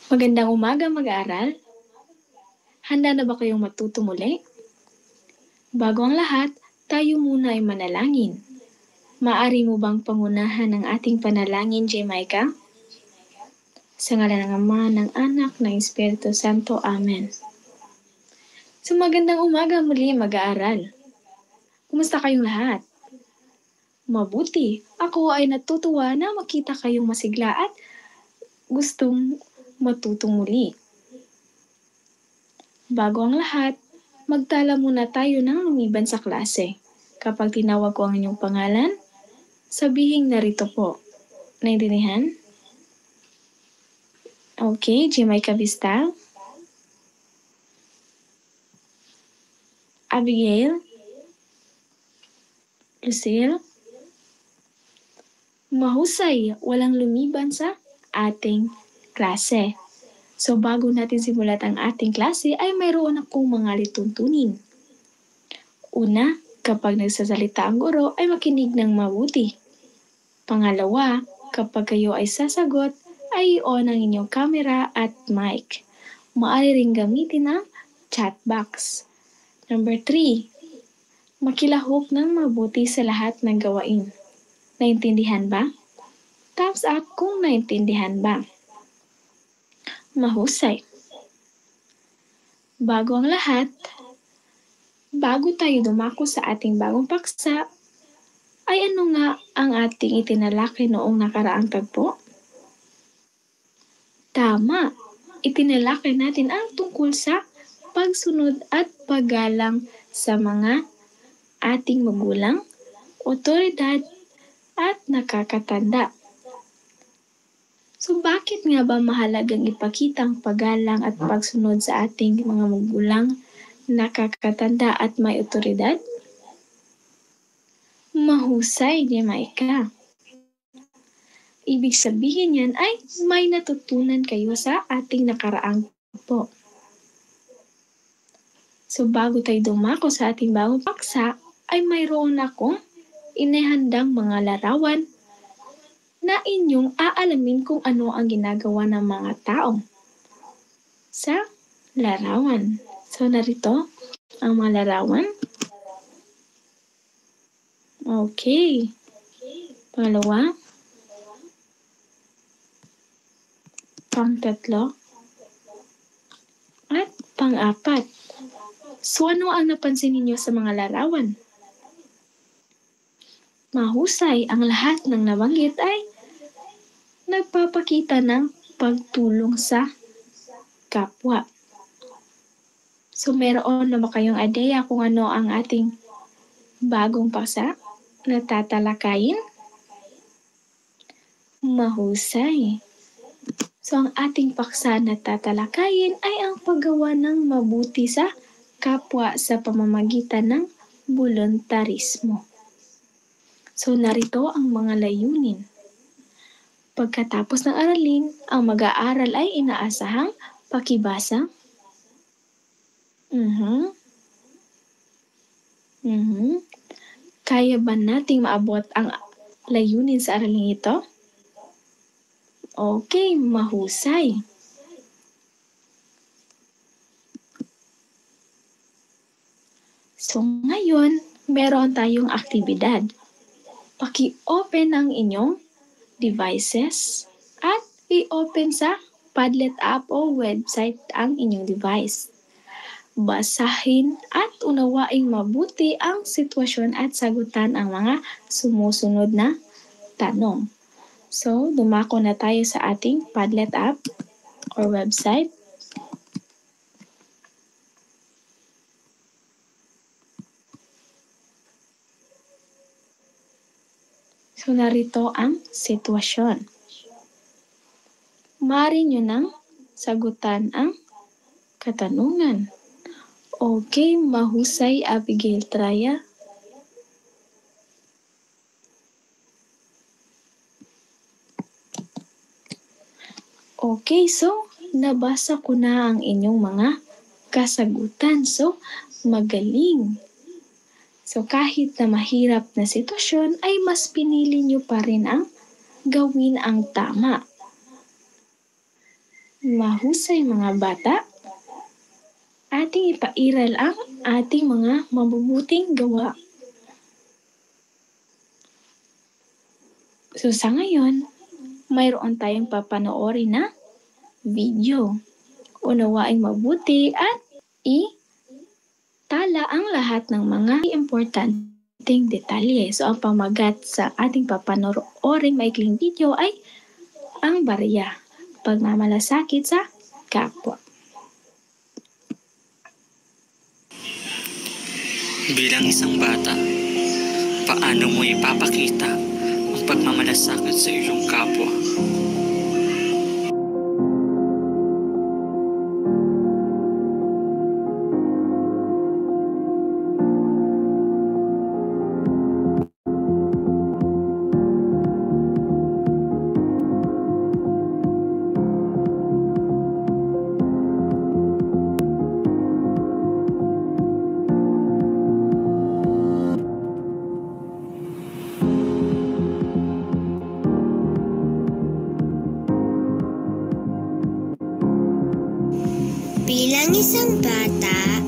Magandang umaga mag-aaral. Handa na ba kayong matuto muli? Bago ang lahat, tayo muna ay manalangin. Maari mo bang pangunahan ang ating panalangin, Jamaica? Sa ngalan ng Ama, ng Anak, ng Espiritu Santo. Amen. So magandang umaga muli mag-aaral. Kumusta kayong lahat? Mabuti. Ako ay natutuwa na makita kayong masigla at gustong matuto muli. Bago ang lahat, magtala muna tayo ng lumiban sa klase. Kapag tinawag ko ang inyong pangalan, sabihin narito po. Naintindihan? Okay, Jamaica Vistal, Abigail, Lucille, mahusay, walang lumiban sa ating klase. So bago natin simulat ang ating klase ay mayroon akong mga lituntunin. Una, kapag nagsasalita ang guro ay makinig ng mabuti. Pangalawa, kapag kayo ay sasagot ay i-on ang inyong camera at mic. Maaari ring gamitin ang chat box. Number 3, makilahok ng mabuti sa lahat ng gawain. Naintindihan ba? Thumbs up kung naintindihan ba. Mahusay. Bago ang lahat, bago tayo dumako sa ating bagong paksa, ay ano nga ang ating itinalakay noong nakaraang tagpo? Tama, itinalakay natin ang tungkol sa pagsunod at paggalang sa mga ating magulang, otoridad, at nakakatanda. So bakit nga ba mahalagang ipakita ang paggalang at pagsunod sa ating mga magulang, nakakatanda at may otoridad? Mahusay, Jamaica. Ibig sabihin yan ay may natutunan kayo sa ating nakaraang po. So bago tayo dumako sa ating bagong paksa, ay mayroon akong inihandang mga larawan na inyong aalamin kung ano ang ginagawa ng mga tao sa larawan. So narito ang mga larawan. Okay. Pangalawa. Pang-tatlo. At pang-apat. So ano ang napansin ninyo sa mga larawan? Mahusay, ang lahat ng nabanggit ay nagpapakita ng pagtulong sa kapwa. So meron na ba kayong ideya kung ano ang ating bagong paksa na tatalakayin? Mahusay. So ang ating paksa na tatalakayin ay ang paggawa ng mabuti sa kapwa sa pamamagitan ng voluntarismo. So narito ang mga layunin. Pagkatapos ng aralin, ang mag-aaral ay inaasahang pakibasa. Kaya ba nating maabot ang layunin sa aralin ito? Okay, mahusay. So ngayon, meron tayong aktibidad. Paki-open ang inyong devices at i-open sa Padlet app o website ang inyong device. Basahin at unawaing mabuti ang sitwasyon at sagutan ang mga sumusunod na tanong. So, dumako na tayo sa ating Padlet app or website. So, narito ang sitwasyon. Maaari nyo nang sagutan ang katanungan. Okay, mahusay, Abigail Traya. Okay, so nabasa ko na ang inyong mga kasagutan. So, magaling. So, kahit na mahirap na sitwasyon, ay mas pinili nyo pa rin ang gawin ang tama. Mahusay mga bata, ating ipairal ang ating mga mabubuting gawa. So sa ngayon, mayroon tayong papanoorin na video. Unawaing mabuti at itala ang lahat ng mga importanteng detalye. So ang pamagat sa ating papanoorin maikling video ay ang barya, pagmamalasakit sa kapwa. Bilang isang bata, paano mo ipapakita ang pagmamalasakit sa iyong kapwa? Bilang isang bata,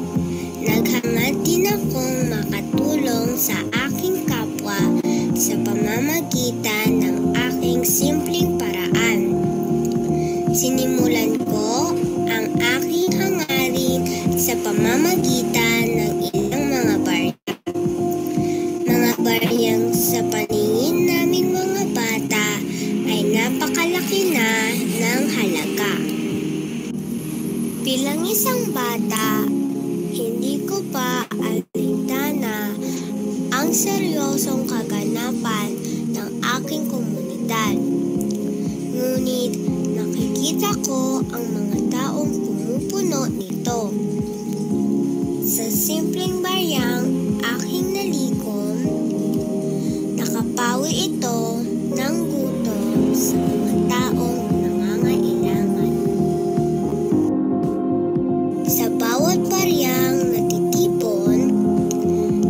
naghangad din akong makatulong sa aking kapwa sa pamamagitan ng aking simpleng paraan. Sinimulan ko ang aking hangarin sa pamamagitan ng ilang mga barya. Mga baryang sa paningin naming mga bata ay napakalaki na ng halaga. Bilang isang bata, hindi ko pa alintana ang seryosong kaganapan ng aking komunidad. Ngunit nakikita ko ang mga taong pumupuno nito. Sa simpleng baryang aking nalikom, nakapawi ito ng gutom sa mga taong nangangailangan. Sa bawat baryang natitipon,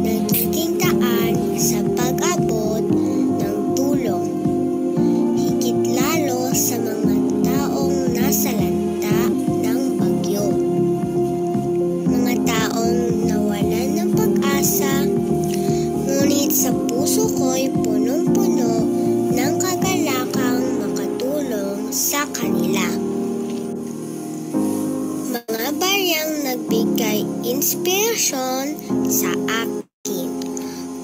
nagiging daan sa pag-abot ng tulong, higit lalo sa mga taong nasa lanta ng bagyo. Mga taong nawalan ng pag-asa, ngunit sa puso ko'y punong-puno ng kagalakang makatulong sa kanila. Mga baryang nagbigay inspirasyon sa akin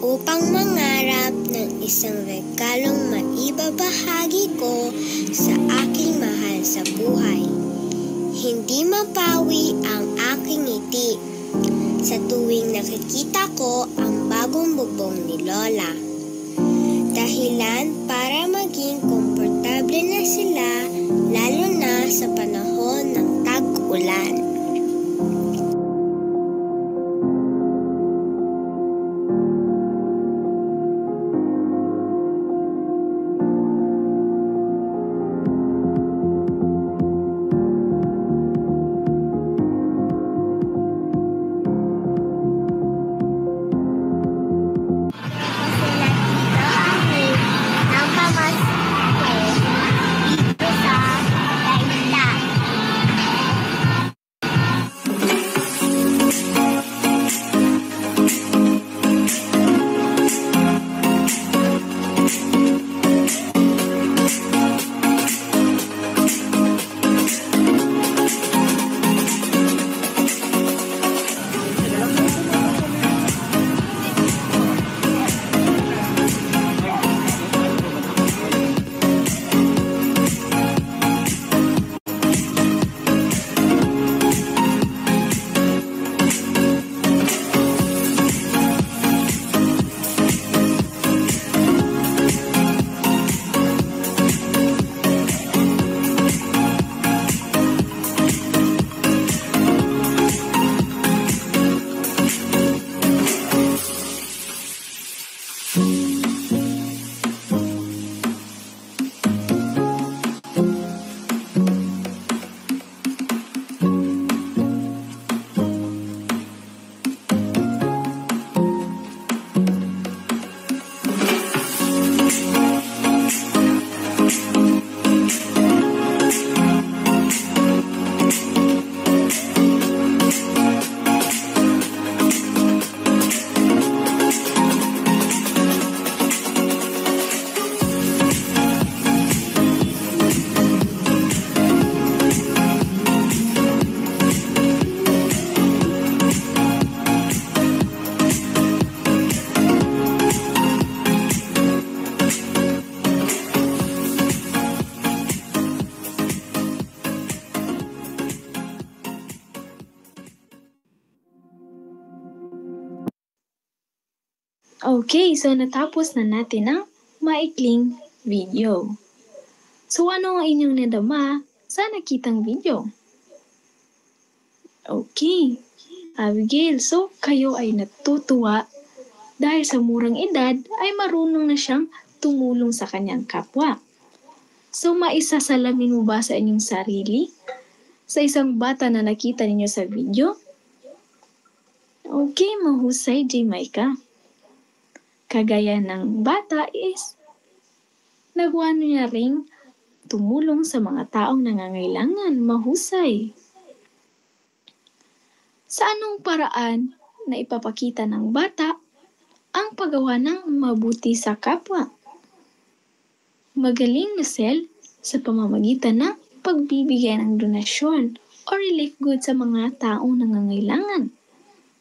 upang mangarap ng isang regalong maibabahagi ko sa aking mahal sa buhay. Hindi mapawi ang aking ngiti sa tuwing nakikita ko ang bagong bubong ni Lola. Dahilan para maging komportable na sila, lalo na sa panahon ng tag-ulan. Sila dito ay ng pamasko. Okay, so natapos na natin ang maikling video. So ano ang inyong nadama sa nakitang video? Okay, Abigail, so kayo ay natutuwa dahil sa murang edad ay marunong na siyang tumulong sa kanyang kapwa. So maisasalamin mo ba sa inyong sarili sa isang bata na nakita ninyo sa video? Okay, mahusay, Jamaica. Kagaya ng bata is nagawa niya ring tumulong sa mga taong nangangailangan. Mahusay. Sa anong paraan na ipapakita ng bata ang paggawa ng mabuti sa kapwa? Magaling, Lucel, sa pamamagitan ng pagbibigay ng donasyon o relief goods sa mga taong nangangailangan.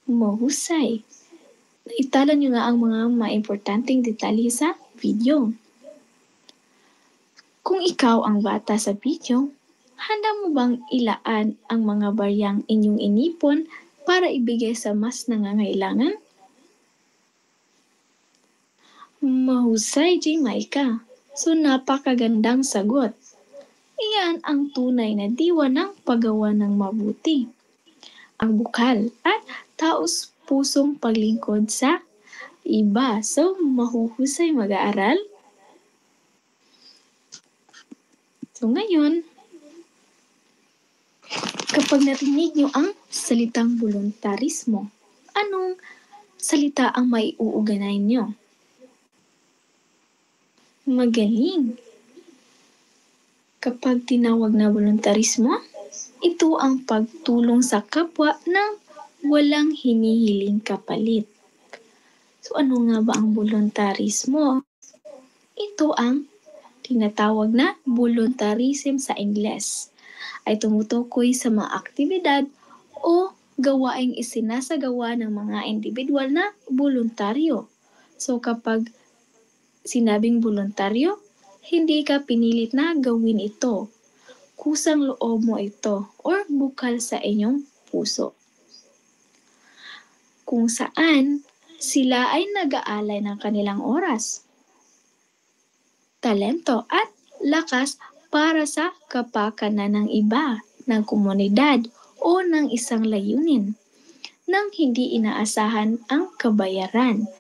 Mahusay. Itala nyo nga ang mga maimportanteng detalye sa video. Kung ikaw ang bata sa video, handa mo bang ilaan ang mga baryang inyong inipon para ibigay sa mas nangangailangan? Mahusay, Jamaica. So napakagandang sagot. Iyan ang tunay na diwa ng paggawa ng mabuti. Ang bukal at taos pusong paglingkod sa iba. So mahuhusay mag-aaral. So ngayon, kapag narinig nyo ang salitang voluntarismo, anong salita ang may uugnay nyo? Magaling! Kapag tinawag na voluntarismo, ito ang pagtulong sa kapwa ng walang hinihiling kapalit. So ano nga ba ang voluntarismo? Ito ang tinatawag na voluntarism sa Ingles. Ay tumutukoy sa mga aktibidad o gawaing isinasagawa ng mga individual na voluntaryo. So kapag sinabing voluntaryo, hindi ka pinilit na gawin ito. Kusang loob mo ito or bukal sa inyong puso. Kung saan sila ay nag-aalay ng kanilang oras, talento at lakas para sa kapakanan ng iba, ng komunidad o ng isang layunin nang hindi inaasahan ang kabayaran.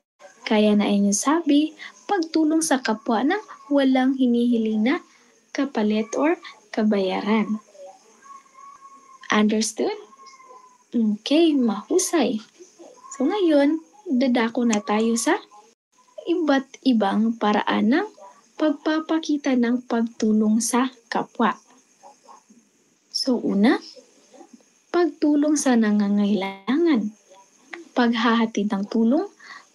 Kaya na inyong sabi, pagtulong sa kapwa ng walang hinihiling na kapalit or kabayaran. Understood? Okay, mahusay. So ngayon, dadako na tayo sa iba't ibang paraan ng pagpapakita ng pagtulong sa kapwa. So una, pagtulong sa nangangailangan. Paghahatid ng tulong,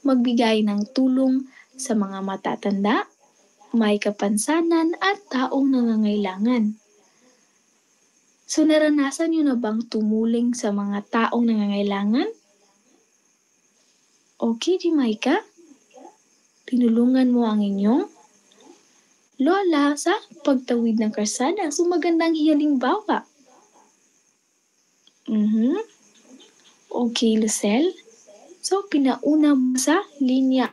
magbigay ng tulong sa mga matatanda, may kapansanan at taong nangangailangan. So naranasan nyo na bang tumuling sa mga taong nangangailangan? Okay, Jamaica? Tinulungan mo ang inyong lola sa pagtawid ng karsada. So magandang halimbawa. Okay, Lucel. So pinauna mo sa linya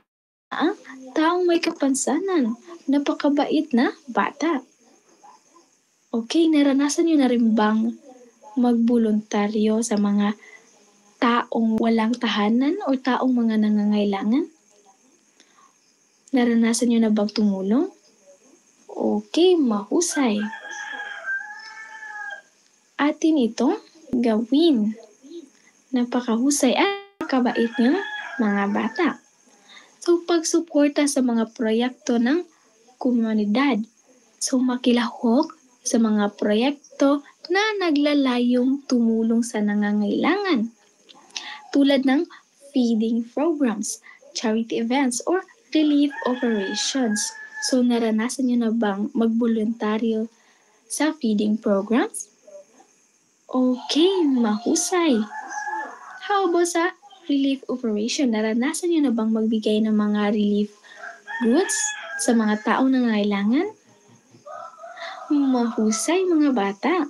ang taong may kapansanan. Napakabait na bata. Okay, naranasan nyo na rin bang magboluntaryo sa mga taong walang tahanan o taong mga nangangailangan? Naranasan nyo na bang tumulong? Okay, mahusay. Atin itong gawin. Napakahusay at kabait nyo mga bata. So, pagsuporta sa mga proyekto ng komunidad. So, makilahok sa mga proyekto na naglalayong tumulong sa nangangailangan. Tulad ng feeding programs, charity events, or relief operations. So, naranasan nyo na bang magboluntaryo sa feeding programs? Okay, mahusay. How about sa relief operation? Naranasan nyo na bang magbigay ng mga relief goods sa mga taong nangangailangan? Mahusay mga bata.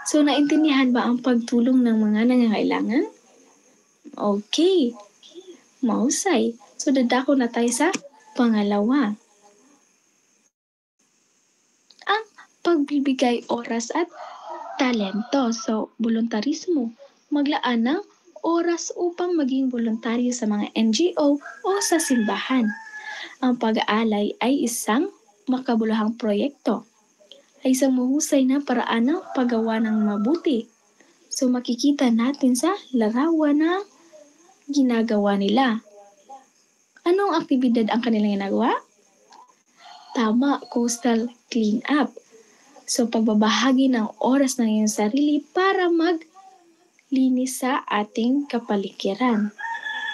So, naintindihan ba ang pagtulong ng mga nangangailangan? Okay. Mahusay. So, dadako na tayo sa pangalawa. Ang pagbibigay oras at talento. So, voluntarismo. Maglaan ng oras upang maging voluntaryo sa mga NGO o sa simbahan. Ang pag-aalay ay isang makabuluhang proyekto. Ay isang mahusay na paraan ng paggawa ng mabuti. So, makikita natin sa larawan na ginagawa nila. Anong aktibidad ang kanilang ginagawa? Tama, coastal cleanup. So, pagbabahagi ng oras ng iyong sarili para maglinis sa ating kapaligiran.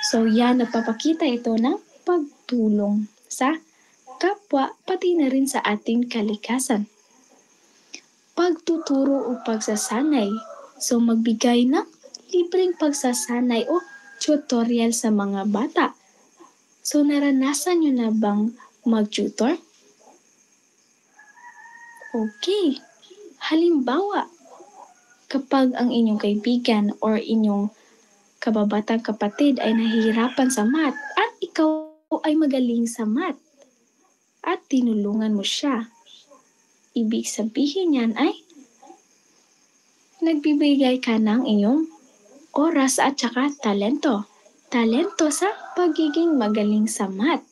So, yan, nagpapakita ito ng pagtulong sa kapwa, pati na rin sa ating kalikasan. Pagtuturo o pagsasanay. So, magbigay ng libreng pagsasanay o tutorial sa mga bata. So, naranasan nyo na bang mag-tutor? Okay. Halimbawa, kapag ang inyong kaibigan or inyong kababatang kapatid ay nahihirapan sa math at ikaw ay magaling sa math at tinulungan mo siya, ibig sabihin yan ay nagbibigay ka ng inyong oras at saka talento. Talento sa pagiging magaling sa math.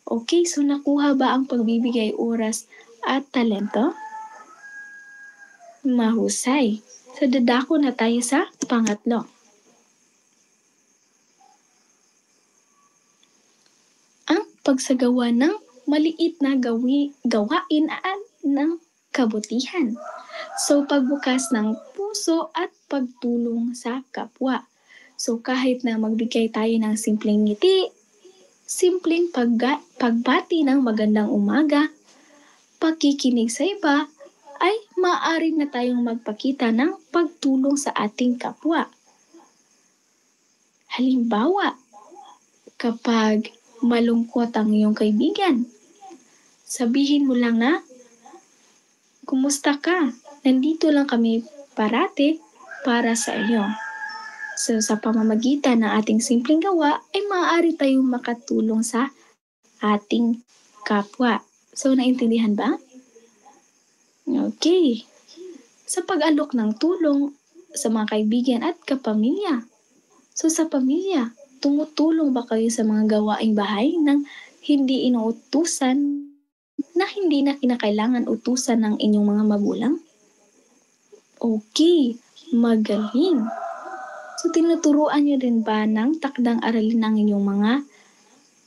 Okay, so nakuha ba ang pagbibigay oras at talento? Mahusay. So, dadako na tayo sa pangatlo. Ang pagsagawa ng maliit na gawain ng kabutihan. So, pagbukas ng puso at pagtulong sa kapwa. So, kahit na magbigay tayo ng simpleng ngiti, simpleng pagbati ng magandang umaga, pakikinig sa iba, ay maaari na tayong magpakita ng pagtulong sa ating kapwa. Halimbawa, kapag malungkot ang iyong kaibigan, sabihin mo lang na, kumusta ka? Nandito lang kami parati para sa iyo. So, sa pamamagitan ng ating simpleng gawa, ay maaari tayong makatulong sa ating kapwa. So, naintindihan ba? Okay. Sa pag-alok ng tulong sa mga kaibigan at kapamilya. So, sa pamilya, tumutulong ba kayo sa mga gawaing bahay nang hindi inuutusan, na hindi na kinakailangan utusan ng inyong mga magulang? Okay, magaling. So, tinuturuan nyo din ba ng takdang aralin ng inyong mga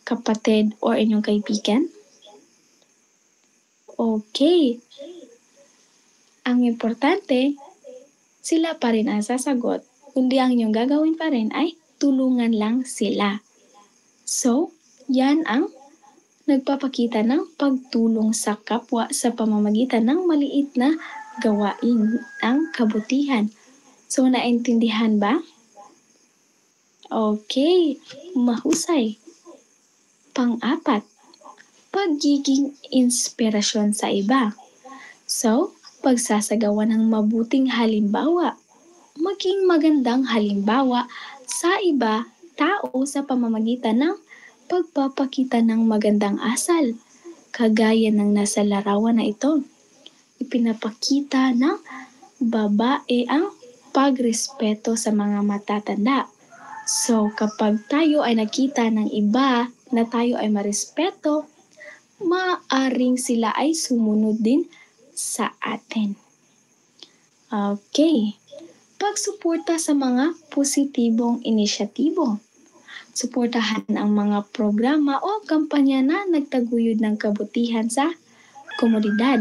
kapatid o inyong kaibigan? Okay. Ang importante, sila pa rin ang sasagot, kundi ang inyong gagawin pa rin ay tulungan lang sila. So, yan ang nagpapakita ng pagtulong sa kapwa sa pamamagitan ng maliit na gawain ng kabutihan. So, naintindihan ba? Okay, mahusay. Pang-apat, pagiging inspirasyon sa iba. So, pagsasagawa ng mabuting halimbawa, maging magandang halimbawa sa iba tao sa pamamagitan ng pagpapakita ng magandang asal, kagaya ng nasa larawan na ito. Ipinapakita ng babae ang pagrespeto sa mga matatanda. So, kapag tayo ay nakita ng iba na tayo ay marespeto, maaring sila ay sumunod din sa atin. Okay. Pagsuporta sa mga positibong inisyatibo. Suportahan ang mga programa o kampanya na nagtaguyod ng kabutihan sa komunidad.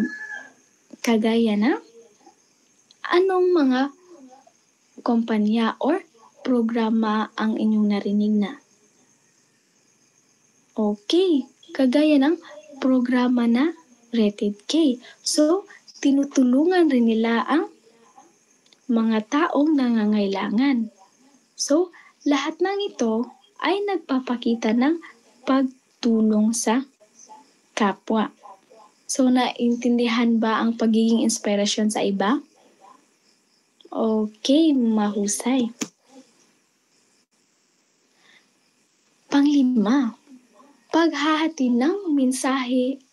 Kagaya na, anong mga kompanya or programa ang inyong narinig na? Okay. Kagaya ng programa na Rated K. So, tinutulungan rin nila ang mga taong nangangailangan. So, lahat ng ito ay nagpapakita ng pagtulong sa kapwa. So, naintindihan ba ang pagiging inspirasyon sa iba? Okay, mahusay. Panglima, paghahati ng mensahe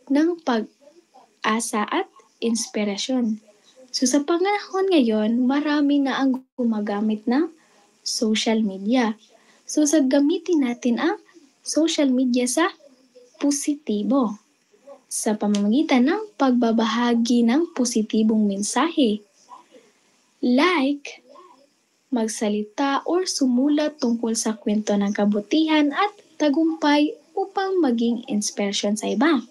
ng pag-asa at inspirasyon. So sa panahon ngayon, marami na ang gumagamit ng social media. So sa gamitin natin ang social media sa positibo sa pamamagitan ng pagbabahagi ng positibong mensahe. Like, magsalita or sumulat tungkol sa kwento ng kabutihan at tagumpay upang maging inspirasyon sa iba.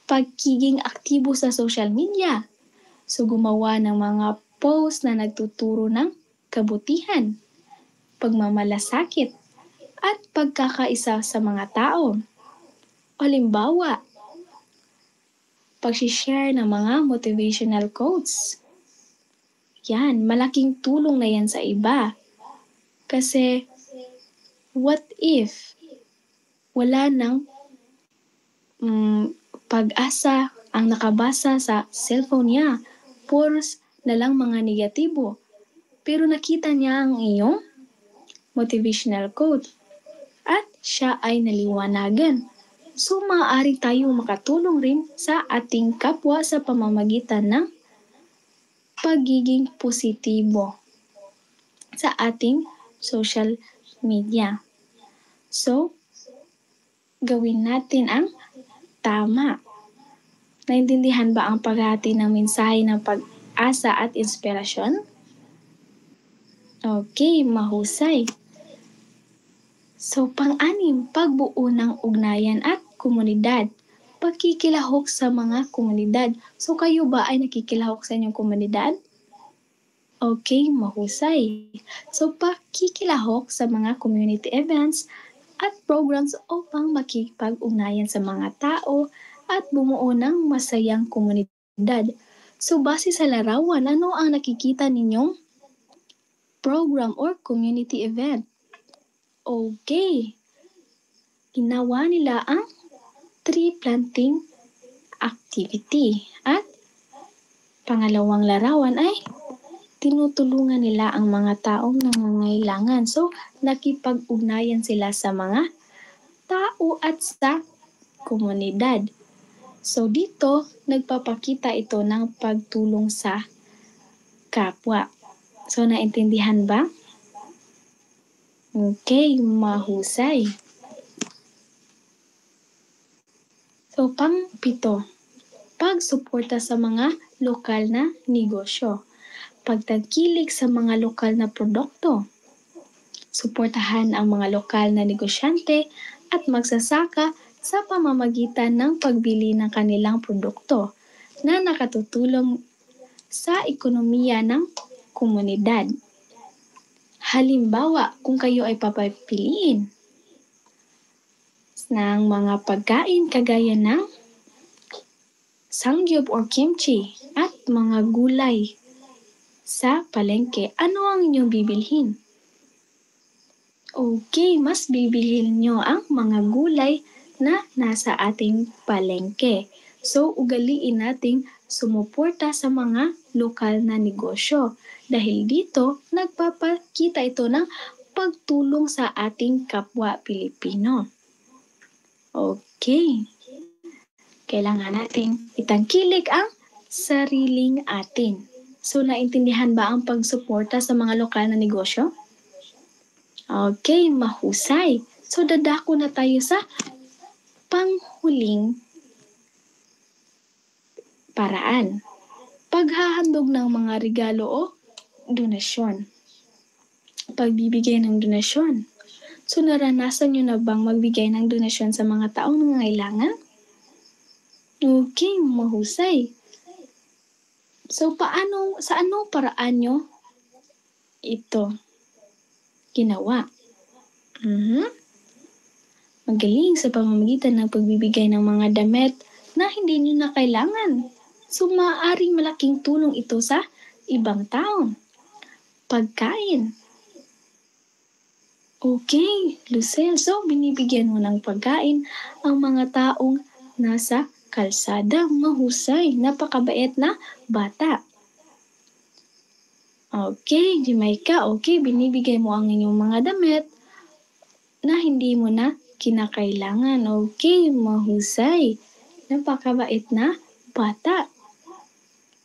Pagiging aktibo sa social media. So gumawa ng mga post na nagtuturo ng kabutihan, pagmamalasakit, at pagkakaisa sa mga tao. Halimbawa, pag-share ng mga motivational quotes. Yan, malaking tulong na yan sa iba. Kasi, what if wala nang pag-asa ang nakabasa sa cellphone niya? Puros na lang mga negatibo. Pero nakita niya ang iyong motivational quote at siya ay naliwanagan. So, maaari tayong makatulong rin sa ating kapwa sa pamamagitan ng pagiging positibo sa ating social media. So, gawin natin ang tama. Naintindihan ba ang paghati ng mensahe ng pag-asa at inspirasyon? Okay, mahusay. So, pang-anim, pagbuo ng ugnayan at komunidad. Pagkikilahok sa mga komunidad. So, kayo ba ay nakikilahok sa inyong komunidad? Okay, mahusay. So, pagkikilahok sa mga community events at programs upang makipag-ugnayan sa mga tao at bumuo ng masayang komunidad. So, base sa larawan, ano ang nakikita ninyong program or community event? Okay. Ginawa nila ang tree planting activity. At pangalawang larawan ay tinutulungan nila ang mga taong nangangailangan. So, nakipag-ugnayan sila sa mga tao at sa komunidad. So, dito, nagpapakita ito ng pagtulong sa kapwa. So, naintindihan ba? Okay, mahusay. So, pang-pito, pagsuporta sa mga lokal na negosyo. Pagtangkilik sa mga lokal na produkto. Suportahan ang mga lokal na negosyante at magsasaka sa pamamagitan ng pagbili ng kanilang produkto na nakatutulong sa ekonomiya ng komunidad. Halimbawa, kung kayo ay papapiliin ng mga pagkain kagaya ng samgyup or kimchi at mga gulay sa palengke, ano ang inyong bibilhin? Okay, mas bibilhin nyo ang mga gulay na nasa ating palengke. So, ugaliin nating sumuporta sa mga lokal na negosyo. Dahil dito, nagpapakita ito ng pagtulong sa ating kapwa Pilipino. Okay. Kailangan nating itangkilik ang sariling atin. So, naintindihan ba ang pagsuporta sa mga lokal na negosyo? Okay, mahusay. So, dadako na tayo sa panghuling paraan. Paghahandog ng mga regalo o donasyon. Pagbibigay ng donasyon. So, naranasan nyo na bang magbigay ng donasyon sa mga taong nangangailangan? Okay, mahusay. So, sa anong paraan nyo ito ginawa? Magaling sa pamamagitan ng pagbibigay ng mga damit na hindi nyo na kailangan. So, maaaring malaking tulong ito sa ibang tao. Pagkain. Okay, Lucel. So, binibigyan mo ng pagkain ang mga taong nasa kalsada. Mahusay. Napakabait na bata. Okay, Jamaica. Okay, binibigay mo ang inyong mga damit na hindi mo na kinakailangan. Okay, mahusay. Napakabait na bata.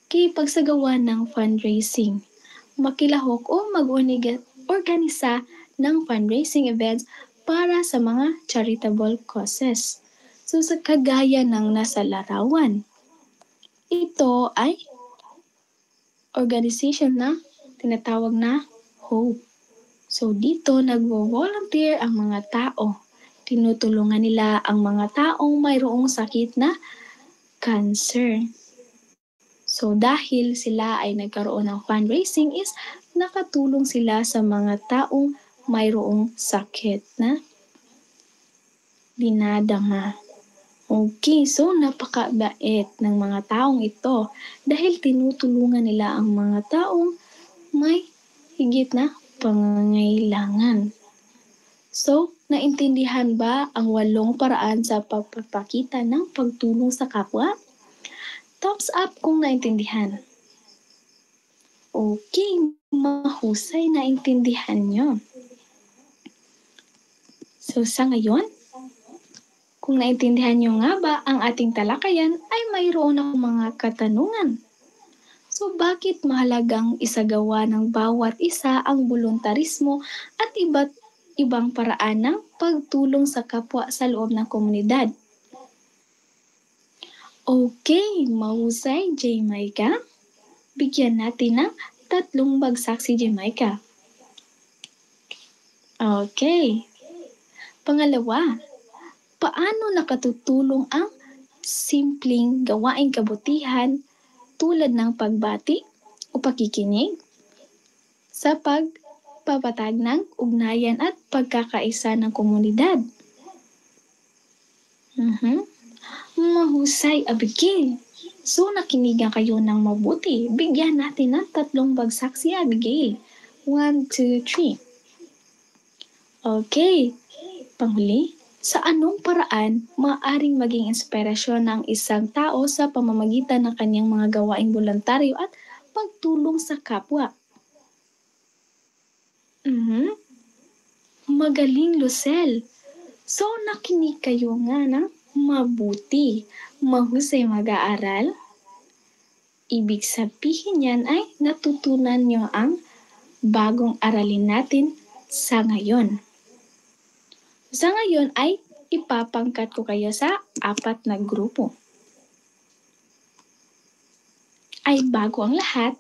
Okay, pagsagawa ng fundraising, makilahok o mag-organisa ng fundraising events para sa mga charitable causes. So sa kagaya ng nasa larawan, ito ay organization na tinatawag na HOPE. So dito nagvo-volunteer ang mga tao. Tinutulungan nila ang mga taong mayroong sakit na cancer. So dahil sila ay nagkaroon ng fundraising is nakatulong sila sa mga taong mayroong sakit na dinadama. Okay, so napakabait ng mga taong ito dahil tinutulungan nila ang mga taong may higit na pangangailangan. So, naintindihan ba ang 8 paraan sa pagpapakita ng pagtulong sa kapwa? Thumbs up kung naintindihan. Okay, mahusay naintindihan nyo. So, sa ngayon, kung naintindihan nyo nga ba ang ating talakayan ay mayroon akong mga katanungan. So bakit mahalagang isagawa ng bawat isa ang voluntarismo at iba't ibang paraan ng pagtulong sa kapwa sa loob ng komunidad? Okay, mahusay Jamaica. Bigyan natin ng 3 bagsak si Jamaica. Okay. Pangalawa, paano nakatutulong ang simpleng gawaing kabutihan tulad ng pagbati o pakikinig sa pagpapatag ng ugnayan at pagkakaisa ng komunidad? Mahusay, Abigail. So, nakinigan kayo ng mabuti. Bigyan natin ng 3 bagsak si Abigail. 1, 2, 3. Okay. Panghuli, sa anong paraan maaaring maging inspirasyon ng isang tao sa pamamagitan ng kanyang mga gawaing voluntaryo at pagtulong sa kapwa? Magaling, Lucel. So, nakinig kayo nga ng mabuti. Mahusay mag-aaral. Ibig sabihin yan ay natutunan nyo ang bagong aralin natin sa ngayon. Sa ngayon ay ipapangkat ko kayo sa 4 na grupo. Ay bago ang lahat,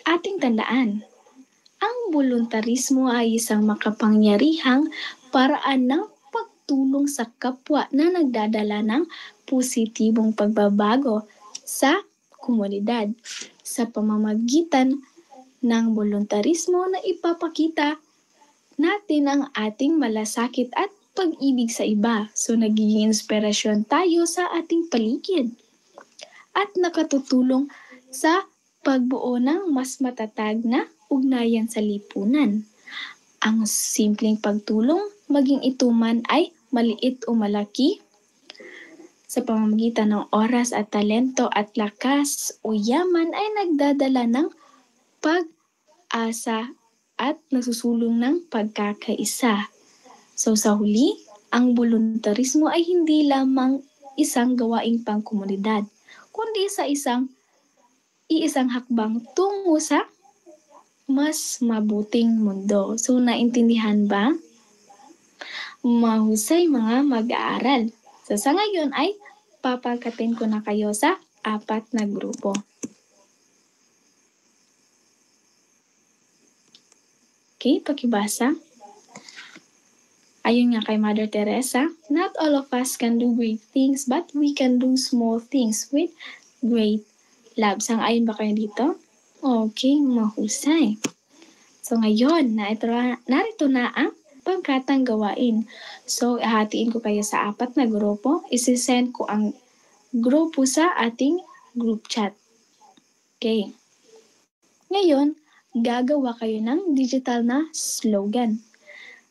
ating tandaan, ang voluntarismo ay isang makapangyarihang paraan ng pagtulong sa kapwa na nagdadala ng positibong pagbabago sa komunidad. Sa pamamagitan ng voluntarismo na ipapakita natin ang ating malasakit at pag-ibig sa iba. So, nagiging inspirasyon tayo sa ating paligid. At nakatutulong sa pagbuo ng mas matatag na ugnayan sa lipunan. Ang simpleng pagtulong, maging ito man ay maliit o malaki, sa pamamagitan ng oras at talento at lakas o yaman ay nagdadala ng pag-asa at nasusulong ng pagkakaisa. So sa huli, ang voluntarismo ay hindi lamang isang gawaing pangkomunidad, kundi iisang hakbang tungo sa mas mabuting mundo. So naintindihan ba? Mahusay mga mag-aaral. So sa ngayon ay papangkatin ko na kayo sa 4 na grupo. Okay, pakibasa. Ayun nga kay Mother Teresa, not all of us can do great things, but we can do small things with great love. Sang-ayon ba kayo dito? Okay, mahusay. So ngayon, narito na ang pangkatang gawain. So, hatiin ko kayo sa 4 na grupo. Isisend ko ang grupo sa ating group chat. Okay. Ngayon, gagawa kayo ng digital na slogan.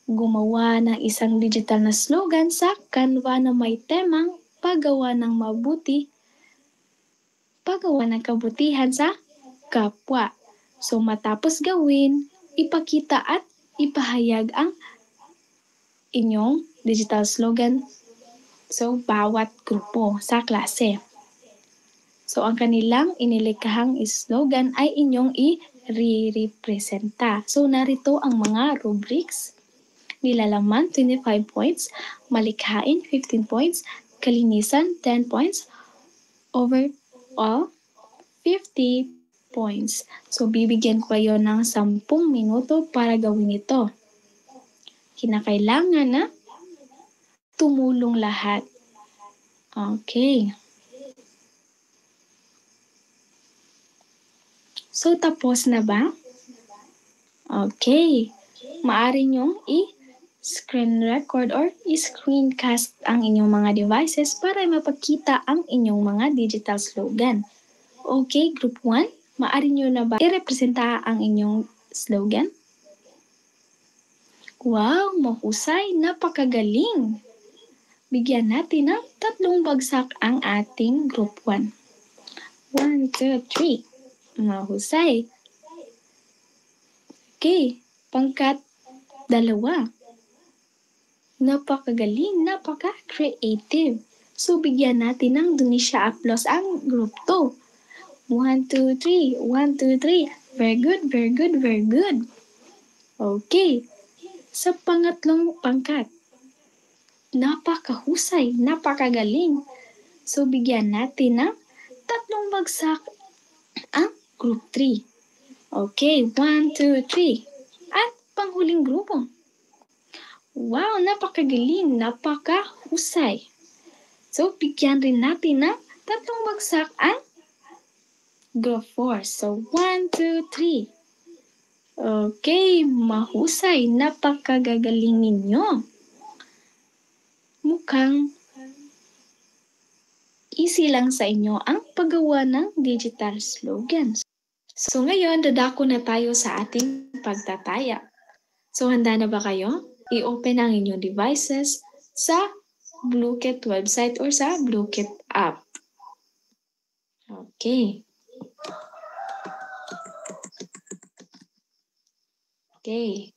Gumawa ng isang digital na slogan sa Canva na may temang paggawa ng mabuti, paggawa ng kabutihan sa kapwa. So matapos gawin, ipakita at ipahayag ang inyong digital slogan. So, bawat grupo sa klase. So, ang kanilang inilikahang slogan ay inyong i-representa. So, narito ang mga rubrics. Nilalaman, 25 points. Malikhain, 15 points. Kalinisan, 10 points. Overall, 50 points. So, bibigyan ko kayo ng 10 minuto para gawin ito. Kinakailangan na tumulong lahat. Okay. So, tapos na ba? Okay. Maaari nyong i-screen record or i-screencast ang inyong mga devices para mapakita ang inyong mga digital slogan. Okay, Group 1, maaari nyo na ba i-representa ang inyong slogan? Wow, mahusay, napakagaling! Bigyan natin ng 3 bagsak ang ating Group 1. 1, 2, 3. Mahusay. Okay, pangkat 2. Napakagaling, napaka-creative. So, bigyan natin ng Dunisha applause ang Group 2. 1, 2, 3. 1, 2, 3. Very good, very good, very good. Okay. Sa pangatlong pangkat, napakahusay, napakagaling. So, bigyan natin ng 3 bagsak ang Group 3. Okay, 1, 2, 3. At panghuling grupo. Wow, napakagaling, napakahusay. So, bigyan rin natin ng 3 bagsak ang Group 4. So, 1, 2, 3. Okay, mahusay, napakagagaling ninyo. Mukhang easy lang sa inyo ang paggawa ng digital slogans. So ngayon, dadako na tayo sa ating pagtataya. So handa na ba kayo? I-open ang inyong devices sa Bluekit website or sa Bluekit app. Okay. Okay.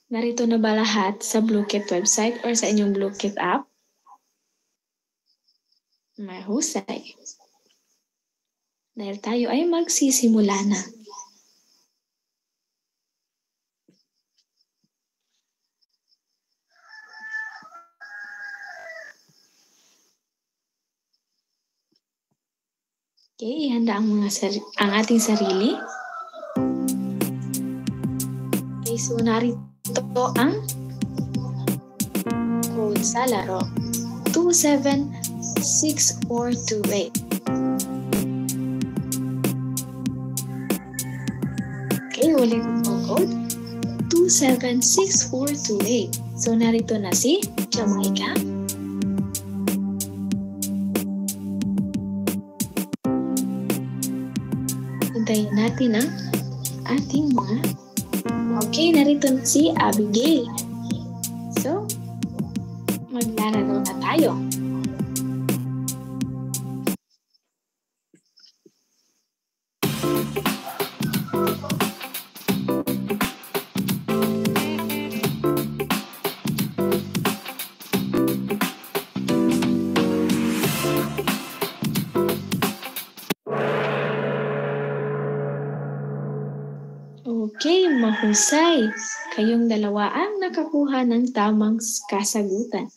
Narito na ba lahat sa Bluekit website or sa inyong Bluekit app? Mahusay. Dahil tayo ay magsisimula na. Okay, ihanda ang ating sarili. Okay, so narito ang code sa laro. 276428. Okay, ulit ang code. 276428. So, narito na si Jamaica. Hintayin natin ang ating mga... Okay, narito na si Abigail. So, maglalaro na tayo. Okay, mahusay. Kayong dalawa ang nakakuha ng tamang kasagutan.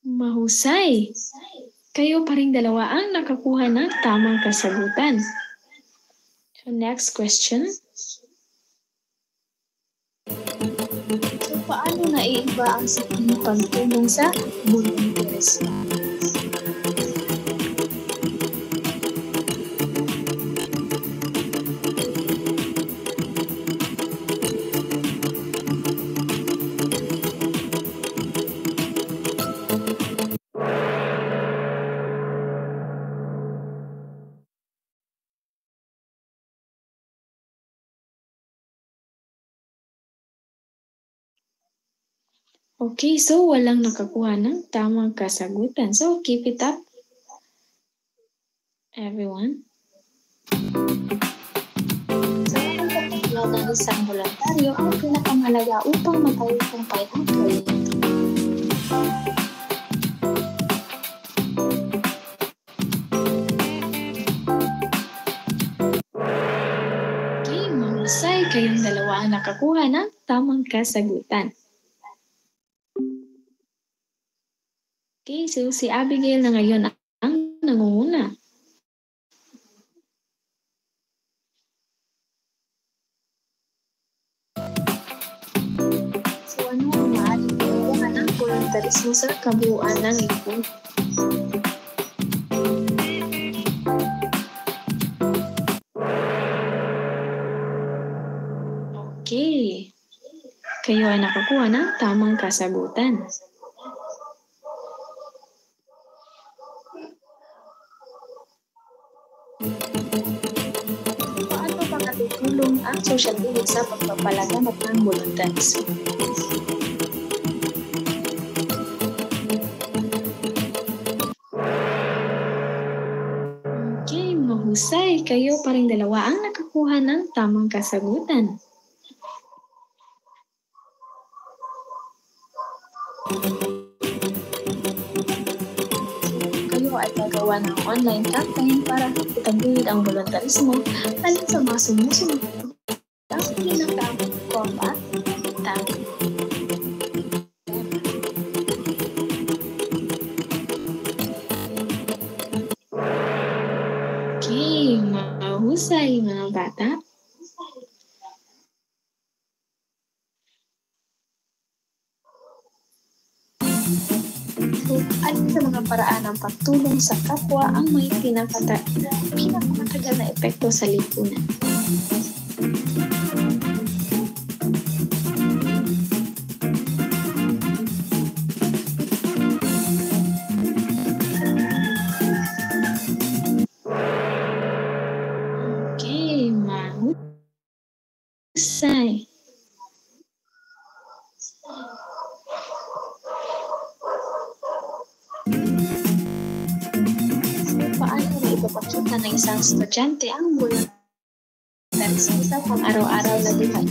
Mahusay! Kayo pa ring dalawa ang nakakuha ng tamang kasagutan. So next question. So paano naiiba ang siking pagtulong sa volunteers? Okay, so walang nakakuha ng tamang kasagutan. So keep it up, everyone. Sa pagkakilala ng isang voluntaryo, ang pinakamalaga upang matagumpay ang proyekto. Okay, mahusay kayong dalawa ang nakakuha ng tamang kasagutan. Okay, so si Abigail na ngayon ang nangunguna. So ano ang maaaring kailangan ng voluntarismo sa kabuuan ng lingkod? Okay. Kayo ay nakakuha ng tamang kasagutan. Paano ba natutulong ang social media sa pagpapalaganap ng voluntarismo? Okay, mahusay. Kayo pa rin dalawa ang nakakuha ng tamang kasagutan. Kayo ay gagawa ng online campaign para itaguyod ang voluntarismo alin sa mga sumusunod ang pinaka-combat tama. Okay, mahusay mga bata. So, alin sa mga paraan ng pagtulong sa kapwa ang may pinakamatagal na epekto sa lipunan? Okay, mahusay. Paano na ipapakita ng isang estudyante ang voluntarismo sa pang-araw-araw na buhay?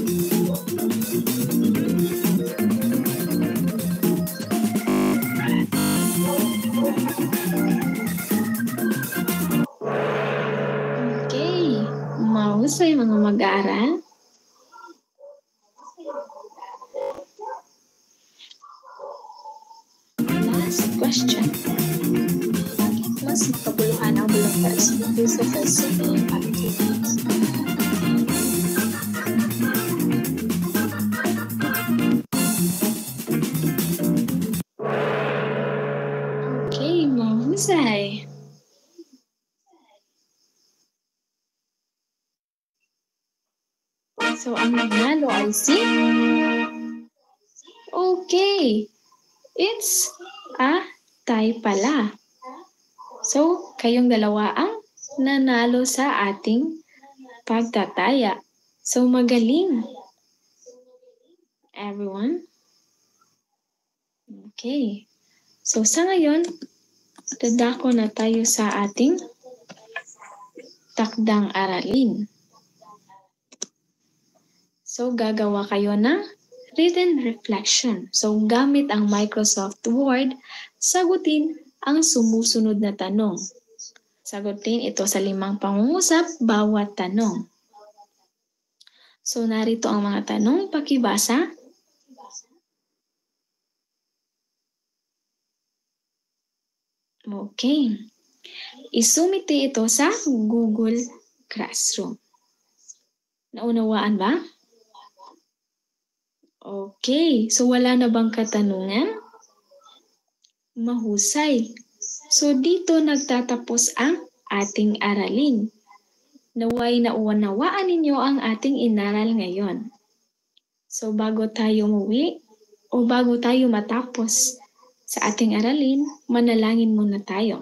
Okay, mahusay mga mag-aaral. Last question. Mas makabuluhan ang voluntarismo kaysa sa civil activities. Okay, mahusay. So, ang nanalo ay si... Okay, it's a tie pala. So, kayong dalawa ang nanalo sa ating pagtataya. So, magaling. Everyone. Okay. So, sa ngayon, dadako na tayo sa ating takdang aralin. So, gagawa kayo ng written reflection. So, gamit ang Microsoft Word, sagutin ang sumusunod na tanong. Sagutin ito sa 5 pangungusap bawat tanong. So, narito ang mga tanong. Pakibasa. Okay. Isumite ito sa Google Classroom. Naunawaan ba? Okay. So, wala na bang katanungan? Mahusay. So, dito nagtatapos ang ating aralin. Naway nauunawaan ninyo ang ating inaral ngayon. So, bago tayo umuwi o bago tayo matapos sa ating aralin, manalangin muna tayo.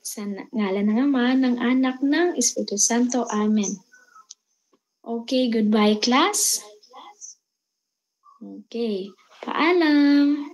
Sa ngalan ng Ama, ng Anak, ng Espiritu Santo. Amen. Okay, goodbye class. Okay. Paalam!